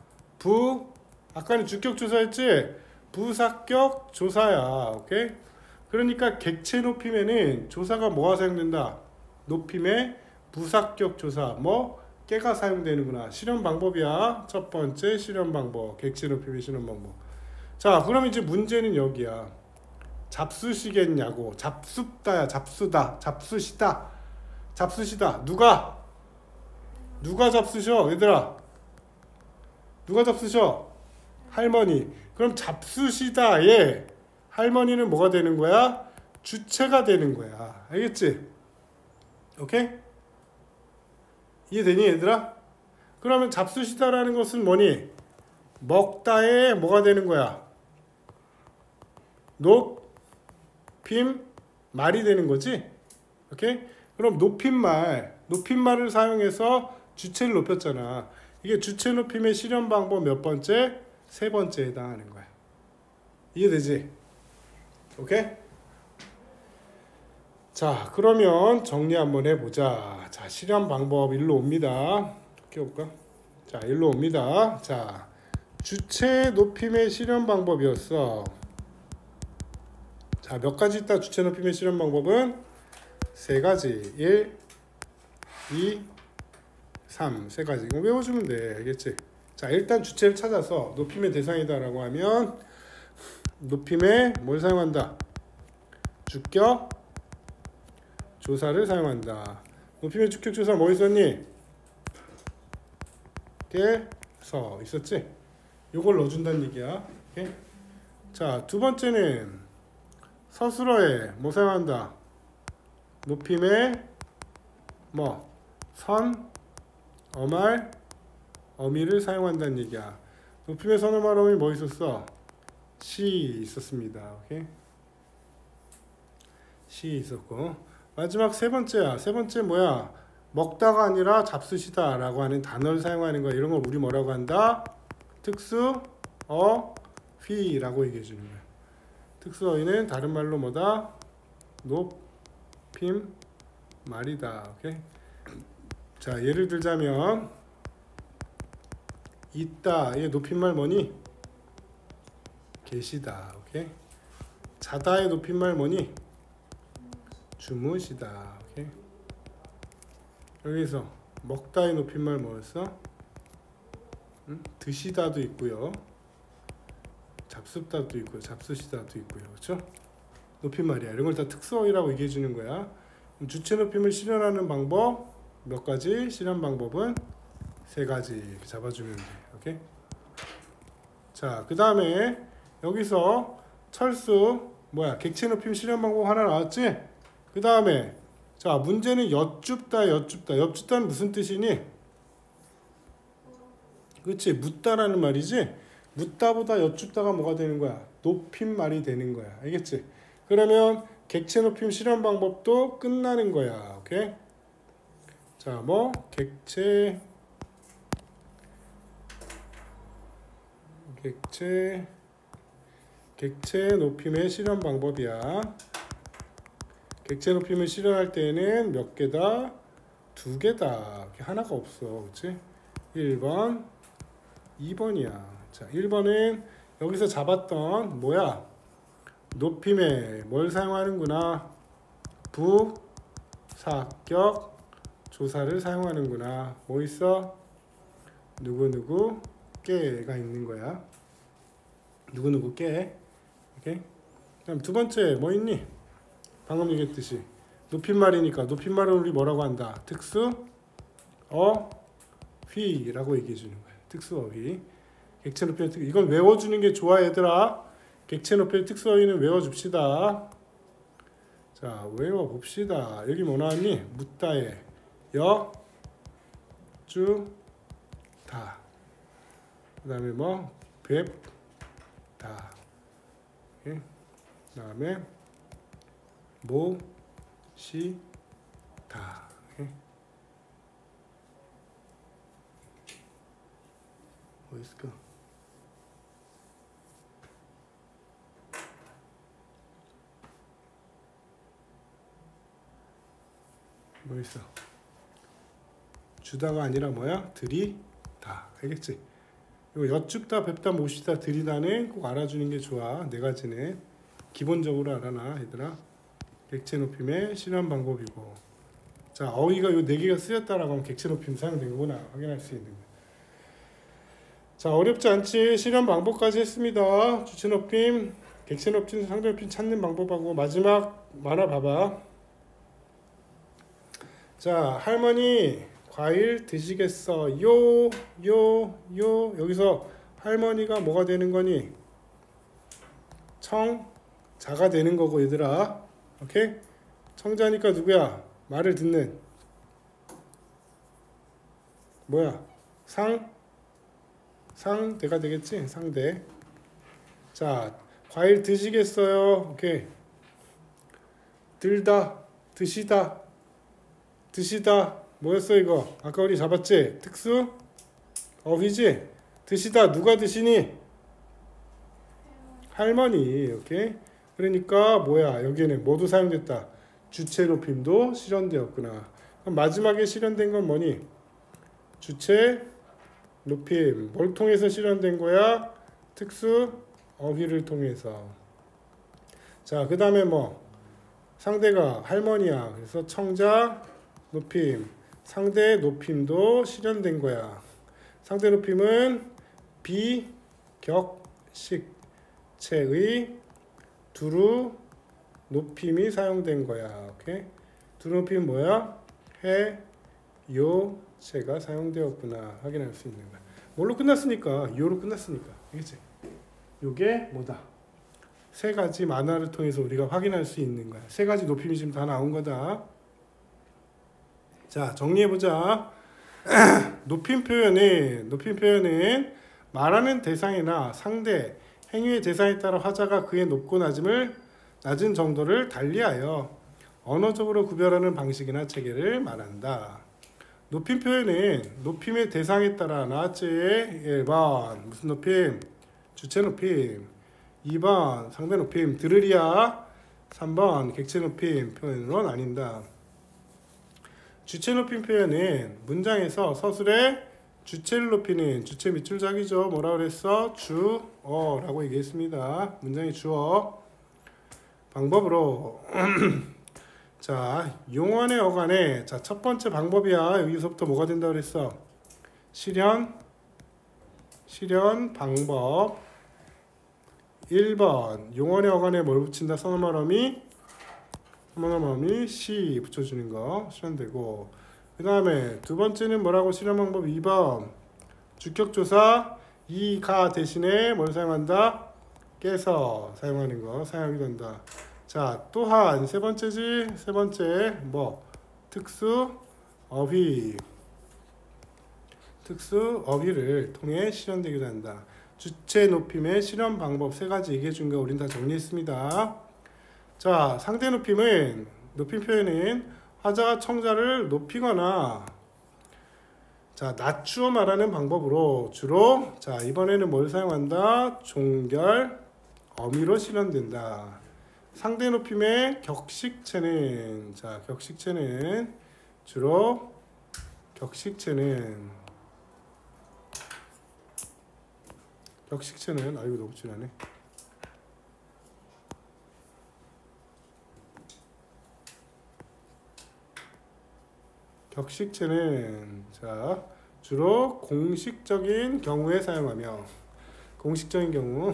아까는 주격 조사였지? 부사격 조사야. 오케이? 그러니까 객체 높임에는 조사가 뭐가 사용된다? 높임에 부사격 조사. 깨가 사용되는구나. 실현 방법이야. 첫 번째 실현 방법. 객체 높임의 실현 방법. 자, 그럼 이제 문제는 여기야. 잡수시겠냐고. 잡숫다야. 잡수다. 잡수시다. 누가 잡수셔? 얘들아. 누가 잡수셔? 할머니. 그럼 잡수시다에 할머니는 뭐가 되는 거야? 주체가 되는 거야. 알겠지? 오케이? 이해되니 얘들아? 그러면 잡수시다라는 것은 뭐니? 먹다에 뭐가 되는 거야? 높임 말이 되는 거지? 오케이? 그럼 높임말을 사용해서 주체를 높였잖아. 이게 주체 높임의 실현 방법 몇 번째? 세 번째에 해당하는 거야. 이해되지? 오케이? 자, 그러면 정리 한번 해보자. 자, 실현 방법 일로 옵니다. 이렇게 볼까? 자, 일로 옵니다. 자, 주체 높임의 실현 방법이었어. 자, 몇 가지 있다. 주체 높임의 실현 방법은 세 가지. 1, 2, 3. 세 가지. 이거 외워주면 돼. 알겠지? 자, 일단 주체를 찾아서 높임의 대상이다라고 하면 높임에 뭘 사용한다? 주격 조사를 사용한다. 높임의 주격 조사 뭐 있었니? 서 있었지? 요걸 넣어준다는 얘기야. 오케이? 자, 두 번째는 서술어에 뭐 사용한다? 높임의 선, 어말, 어미를 사용한다는 얘기야. 높임의 선, 어말, 어미 뭐 있었어? 시 있었습니다. 오케이? 시 있었고, 마지막 세 번째야. 세 번째 뭐야? 먹다가 아니라 잡수시다 라고 하는 단어를 사용하는 거야. 이런 걸 우리 뭐라고 한다? 특수 어휘라고 얘기해 주는 거야. 특수 어휘는 다른 말로 뭐다? 높임 말이다. 오케이? 자, 예를 들자면 있다. 얘 높임말 뭐니? 계시다. 오케이? 자다의 높임말 뭐니? 주무시다. 오케이? 여기서 먹다의 높임말 뭐였어? 드시다도 있고요. 잡숫다도 있고요. 잡수시다도 있고요. 그렇죠? 높임말이야. 이런 걸 다 특수어휘라고 얘기해 주는 거야. 주체 높임을 실현하는 방법 몇 가지? 실현 방법은 세 가지. 이렇게 잡아주면 돼. 오케이? 자, 그 다음에 여기서 철수 객체 높임 실현 방법 하나 나왔지? 그 다음에 자, 문제는 엿줍다는 무슨 뜻이니? 그렇지, 묻다라는 말이지? 묻다보다 엿줍다가 뭐가 되는 거야? 높임말이 되는 거야. 알겠지? 그러면 객체 높임 실현 방법도 끝나는 거야. 오케이? 자, 객체 높임의 실현 방법이야. 객체 높임을 실현할 때에는 몇 개다? 두 개다. 하나가 없어. 그렇지? 1번, 2번이야. 자, 1번은 여기서 잡았던 높임에 뭘 사용하는구나? 부사격 조사를 사용하는구나. 뭐 있어? 누구누구 깨가 있는 거야. 누구누구 깨. 오케이? 그다음 두 번째 뭐 있니? 방금 얘기했듯이 높임말이니까 높임말은 우리 뭐라고 한다? 특수 어휘라고 얘기해 주는 거야. 특수 어휘. 객체 높임의 특 이건 외워주는 게 좋아 얘들아. 객체 높임의 특수 어휘는 외워줍시다. 자 외워봅시다. 여기 뭐 나왔니? 묻다에 여, 주, 다. 그 다음에 뭐 뵙, 다. 그 다음에 모, 시, 다. 뭐 있을까? 뭐 있어? 주다가 아니라 뭐야? 들이다. 알겠지? 이거 여쭙다, 뵙다, 모시다, 들이다는 꼭 알아주는 게 좋아. 네 가지는 기본적으로 알아놔, 얘들아. 객체 높임의 실현 방법이고. 자, 어휘가 요 네 개가 쓰였다라고 하면 객체 높임 사용된 거구나 확인할 수 있는 거야. 자, 어렵지 않지? 실현 방법까지 했습니다. 주체 높임, 객체 높임, 상대 높임 찾는 방법하고 마지막 만화 봐봐. 자, 할머니 과일 드시겠어? 요 여기서 할머니가 뭐가 되는 거니? 청자가 되는 거고 얘들아. 오케이? 청자니까 누구야? 말을 듣는 뭐야? 상대가 되겠지? 상대. 자, 과일 드시겠어요? 오케이. 들다, 드시다 뭐였어 이거? 아까 우리 잡았지? 특수 어휘지? 드시다 누가 드시니? 할머니. 오케이. 그러니까 뭐야? 여기는 뭐도 사용됐다. 주체 높임도 실현되었구나. 그럼 마지막에 실현된 건 뭐니? 주체 높임. 뭘 통해서 실현된 거야? 특수 어휘를 통해서. 자, 그 다음에 뭐 상대가 할머니야. 그래서 청자 높임. 상대 높임도 실현된 거야. 상대 높임은 비격식체의 두루 높임이 사용된 거야. 오케이? 두루 높임은 뭐야? 해, 요, 체가 사용되었구나. 확인할 수 있는 거야. 뭘로 끝났으니까? 요로 끝났으니까. 알겠지? 요게 뭐다? 세 가지 만화를 통해서 우리가 확인할 수 있는 거야. 세 가지 높임이 지금 다 나온 거다. 자, 정리해보자. 높임 표현은 말하는 대상이나 상대, 행위의 대상에 따라 화자가 그의 높고 낮은 정도를 달리하여 언어적으로 구별하는 방식이나 체계를 말한다. 높임 표현은 높임의 대상에 따라 나왔지. 1번 무슨 높임? 주체 높임. 2번 상대 높임 들으리야. 3번 객체 높임 표현으로 나뉜다. 주체 높임 표현은 문장에서 서술의 주체를 높이는 주체 밑줄 작이죠. 뭐라 그랬어? 주어라고 얘기했습니다. 문장의 주어 방법으로 자, 용언의 어간에 자, 첫 번째 방법이야. 여기서부터 뭐가 된다 그랬어? 실현 방법 1번 용언의 어간에 뭘 붙인다? 선어말어미 시 붙여주는 거 실현되고, 그 다음에 두 번째는 뭐라고? 실현 방법 2번 주격조사 이가 대신에 뭘 사용한다? 깨서 사용하는 거 사용이 된다. 자, 또한 세 번째지. 세 번째 뭐? 특수 어휘를 통해 실현되기도 한다. 주체 높임의 실현 방법 세 가지 얘기해 준 거 우린 다 정리했습니다. 자, 상대 높임 표현은 화자가 청자를 높이거나 자, 낮추어 말하는 방법으로 주로 자, 이번에는 뭘 사용한다? 종결 어미로 실현된다. 상대 높임의 격식체는 자, 격식체는 주로 아이고 너무 지나네. 격식체는 자 주로 공식적인 경우에 사용하며 공식적인 경우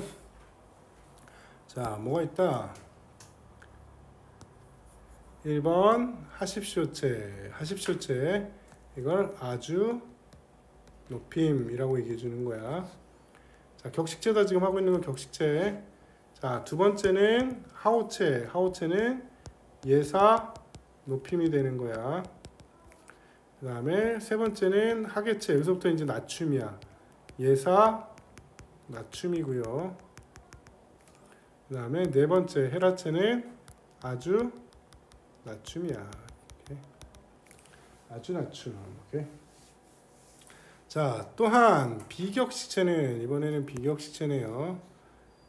자 뭐가 있다 1번 하십시오체 이걸 아주 높임이라고 얘기해 주는 거야. 자 격식체다 지금 하고 있는 건 격식체. 자 두 번째는 하오체는 예사 높임이 되는 거야. 그 다음에 세 번째는 하계체 여기서부터 이제 낮춤이야. 예사 낮춤이고요. 그 다음에 네 번째 헤라체는 아주 낮춤이야. 오케이. 아주 낮춤. 오케이. 자 또한 비격식체는 이번에는 비격식체네요.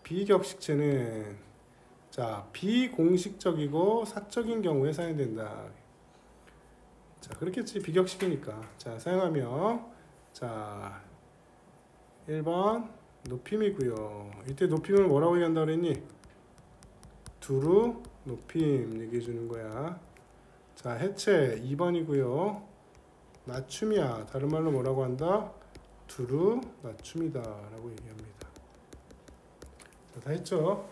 비격식체는 자 비공식적이고 사적인 경우에 사용된다. 자 그렇겠지 비격식이니까. 자 사용하며 자 1번 높임이고요. 이때 높임을 뭐라고 얘기한다 그랬니? 두루 높임 얘기해 주는 거야. 자 해체 2번이고요. 낮춤이야. 다른 말로 뭐라고 한다? 두루 낮춤이다 라고 얘기합니다. 자, 다 했죠?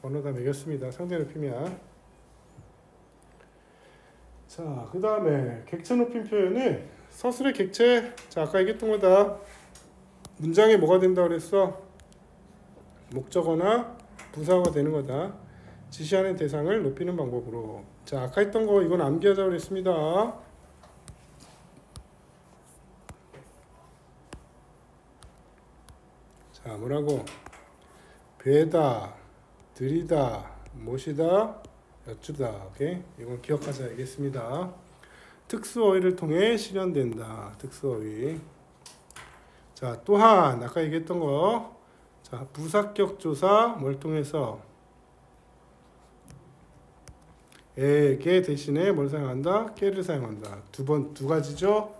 번호 다 매겼습니다. 상대 높임이야. 자, 그 다음에 객체 높임 표현은 서술의 객체. 자, 아까 얘기했던 거다. 문장에 뭐가 된다 그랬어? 목적어나 부사어가 되는 거다. 지시하는 대상을 높이는 방법으로. 자, 아까 했던 거 이건 암기하자고 그랬습니다. 자, 뭐라고? 배다, 들이다, 모시다, 여쭈다. 오케이? 이건 기억하자 알겠습니다. 특수어휘를 통해 실현된다. 특수어휘. 자, 또한 아까 얘기했던 거. 자, 부사격 조사 뭘 통해서 에게 대신에 뭘 사용한다? 깨를 사용한다. 두 가지죠.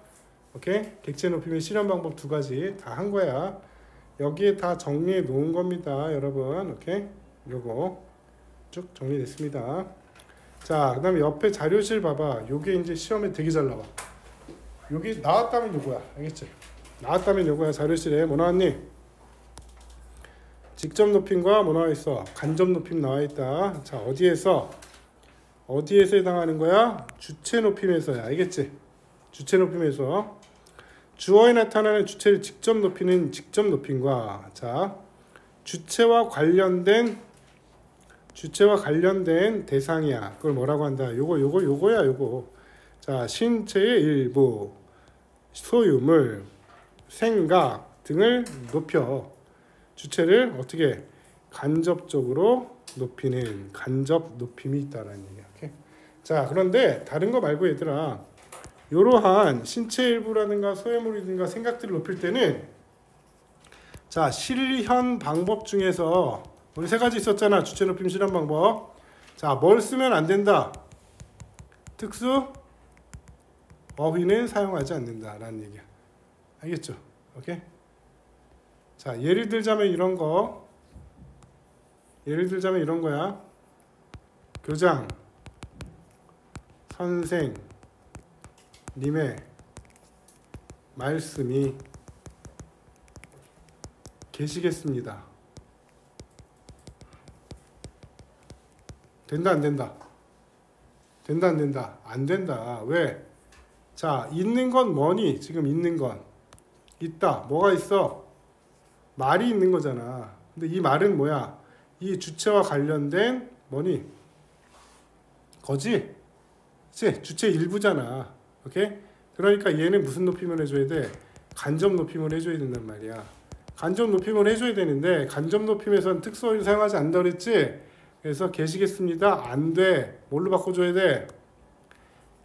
오케이? 객체 높임의 실현 방법 두 가지 다 한 거야. 여기에 다 정리해 놓은 겁니다, 여러분. 오케이? 요거 쭉 정리됐습니다. 자, 그다음에 옆에 자료실 봐봐. 요게 이제 시험에 되게 잘 나와. 여기 나왔다면 요거야. 알겠지? 나왔다면 요거야. 자료실에 뭐 나왔니? 직접 높임과 뭐 나와 있어? 간접 높임 나와 있다. 자, 어디에서 해당하는 거야? 주체 높임에서야. 알겠지? 주체 높임에서 주어에 나타나는 주체를 직접 높이는 직접 높임과 자, 주체와 관련된 대상이야. 그걸 뭐라고 한다? 요거야. 자, 신체의 일부, 소유물, 생각 등을 높여 주체를 어떻게 간접적으로 높이는 간접 높임이 있다라는 얘기야. 오케이? 자, 그런데 다른 거 말고 얘들아, 이러한 신체 일부라든가 소유물이든가 생각들을 높일 때는 자, 실현 방법 중에서 우리 세 가지 있었잖아. 주체 높임 실현 방법. 자, 뭘 쓰면 안 된다? 특수 어휘는 사용하지 않는다라는 얘기야. 알겠죠? 오케이? 자, 예를 들자면 이런 거야. 교장, 선생님의 말씀이 계시겠습니다. 된다 안 된다? 된다 안 된다? 안 된다. 왜? 자, 있는 건 뭐니? 지금 있는 건 있다. 뭐가 있어? 말이 있는 거잖아. 근데 이 말은 뭐야? 이 주체와 관련된 뭐니? 거지? 그치? 주체 일부잖아. 오케이? 그러니까 얘는 무슨 높임을 해줘야 돼? 간접 높임을 해줘야 된단 말이야. 간접 높임을 해줘야 되는데 간접 높임에서는 특수어휘를 사용하지 않는다 그랬지? 그래서 계시겠습니다. 안 돼. 뭘로 바꿔줘야 돼?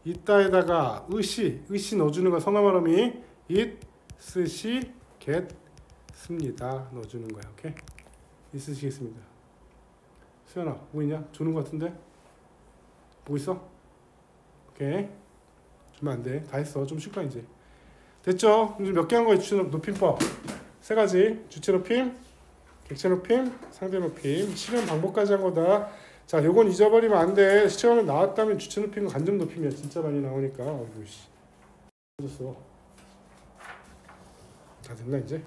있다에다가 의시 넣어주는 거 성화 발음이 있으시겠습니다. 넣어주는 거야. 오케이? 있으시겠습니다. 수연아, 보고 있냐? 주는 거 같은데? 보고 있어? 오케이. 주면 안 돼. 다 했어. 좀 쉴까 이제. 됐죠? 이제 몇 개 한 거야? 주체 높임법. 세 가지. 주체 높임, 객체 높임, 상대 높임. 실현 방법까지 한 거다. 자, 요건 잊어버리면 안 돼. 시험에 나왔다면 주체 높임과 간접 높임이야. 진짜 많이 나오니까. 어이구 씨. 줬어. 다 됐나 이제?